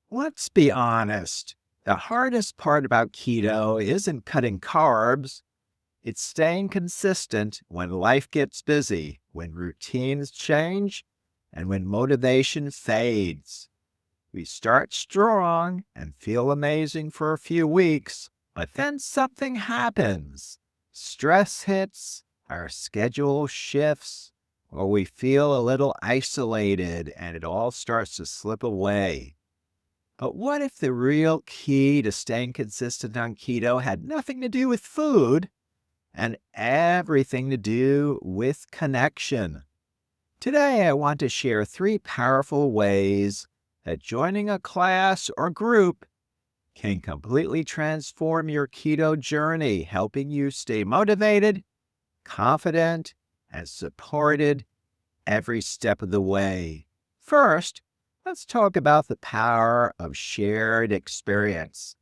Let's be honest. The hardest part about keto isn't cutting carbs. It's staying consistent when life gets busy, when routines change, and when motivation fades. We start strong and feel amazing for a few weeks, but then something happens. Stress hits, our schedule shifts, or we feel a little isolated and it all starts to slip away. But what if the real key to staying consistent on keto had nothing to do with food and everything to do with connection? Today, I want to share 3 powerful ways that joining a class or group can completely transform your keto journey, helping you stay motivated, confident, and supported every step of the way. First, let's talk about the power of shared experience.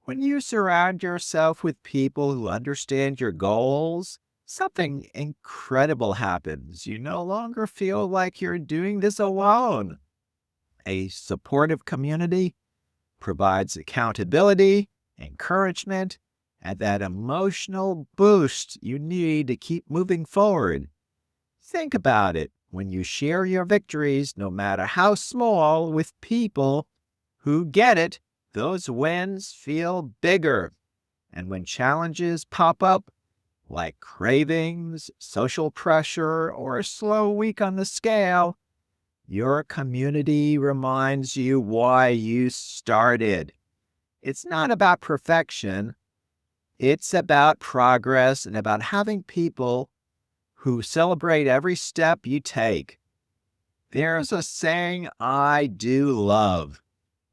When you surround yourself with people who understand your goals, something incredible happens. You no longer feel like you're doing this alone. A supportive community provides accountability, encouragement, and that emotional boost you need to keep moving forward. Think about it. When you share your victories, no matter how small, with people who get it, those wins feel bigger. And when challenges pop up, like cravings, social pressure, or a slow week on the scale, your community reminds you why you started. It's not about perfection. It's about progress and about having people who celebrate every step you take. There's a saying I do love.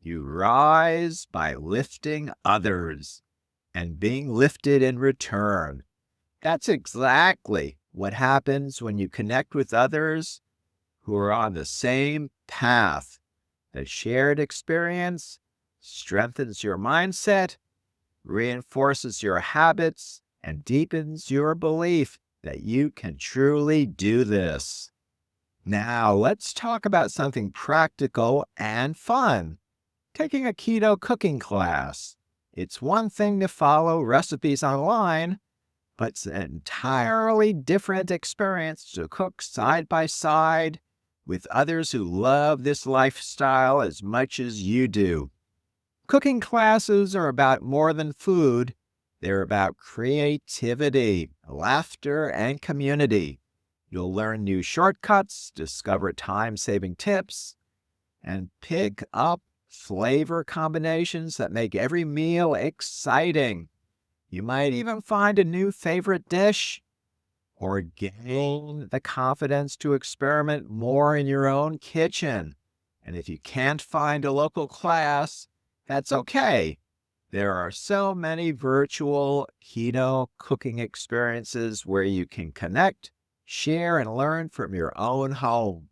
You rise by lifting others and being lifted in return. That's exactly what happens when you connect with others who are on the same path. The shared experience strengthens your mindset, reinforces your habits, and deepens your belief that you can truly do this. Now, let's talk about something practical and fun. Taking a keto cooking class. It's one thing to follow recipes online, but it's an entirely different experience to cook side by side with others who love this lifestyle as much as you do. Cooking classes are about more than food. They're about creativity, laughter, and community. You'll learn new shortcuts, discover time-saving tips, and pick up flavor combinations that make every meal exciting. You might even find a new favorite dish or gain the confidence to experiment more in your own kitchen. And if you can't find a local class, that's okay. There are so many virtual keto cooking experiences where you can connect, share, and learn from your own home.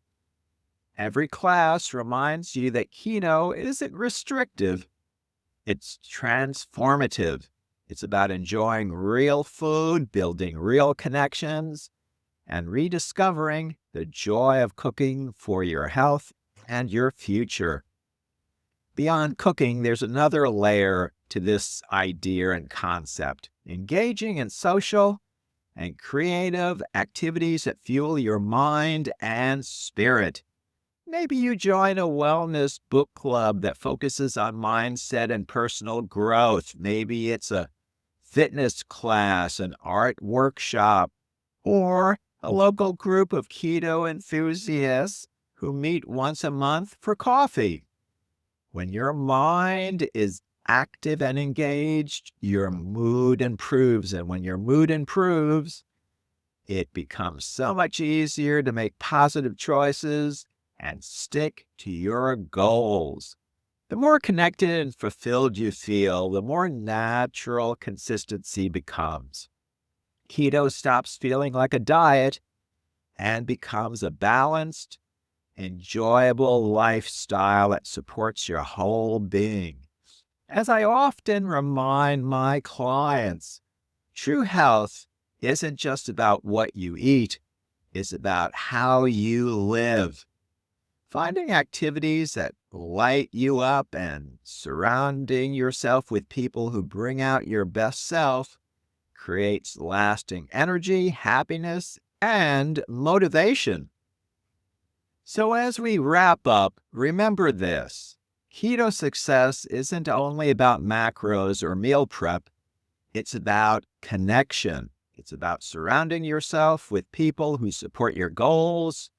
Every class reminds you that keto isn't restrictive, it's transformative. It's about enjoying real food, building real connections, and rediscovering the joy of cooking for your health and your future. Beyond cooking, there's another layer to this idea and concept. Engaging in social and creative activities that fuel your mind and spirit. Maybe you join a wellness book club that focuses on mindset and personal growth. Maybe it's a fitness class, an art workshop, or a local group of keto enthusiasts who meet once a month for coffee. When your mind is active and engaged, your mood improves. And when your mood improves, it becomes so much easier to make positive choices and stick to your goals. The more connected and fulfilled you feel, the more natural consistency becomes. Keto stops feeling like a diet and becomes a balanced, enjoyable lifestyle that supports your whole being. As I often remind my clients, true health isn't just about what you eat, it's about how you live. Finding activities that light you up, and surrounding yourself with people who bring out your best self creates lasting energy, happiness, and motivation. So as we wrap up, remember this. Keto success isn't only about macros or meal prep. It's about connection. It's about surrounding yourself with people who support your goals,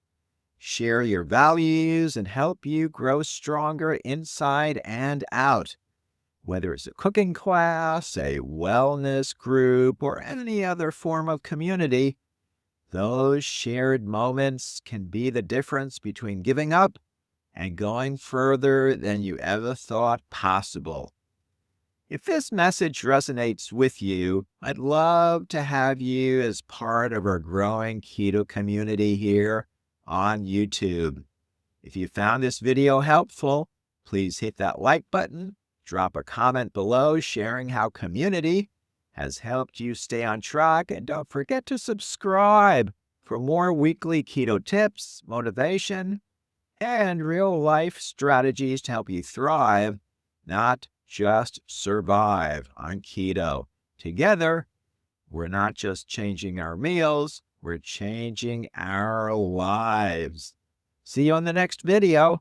share your values, and help you grow stronger inside and out. Whether it's a cooking class, a wellness group, or any other form of community, those shared moments can be the difference between giving up and going further than you ever thought possible. If this message resonates with you, I'd love to have you as part of our growing keto community here on YouTube. If you found this video helpful, please hit that like button, drop a comment below sharing how community has helped you stay on track, and don't forget to subscribe for more weekly keto tips, motivation, and real-life strategies to help you thrive, not just survive on keto. Together, we're not just changing our meals, we're changing our lives. See you on the next video.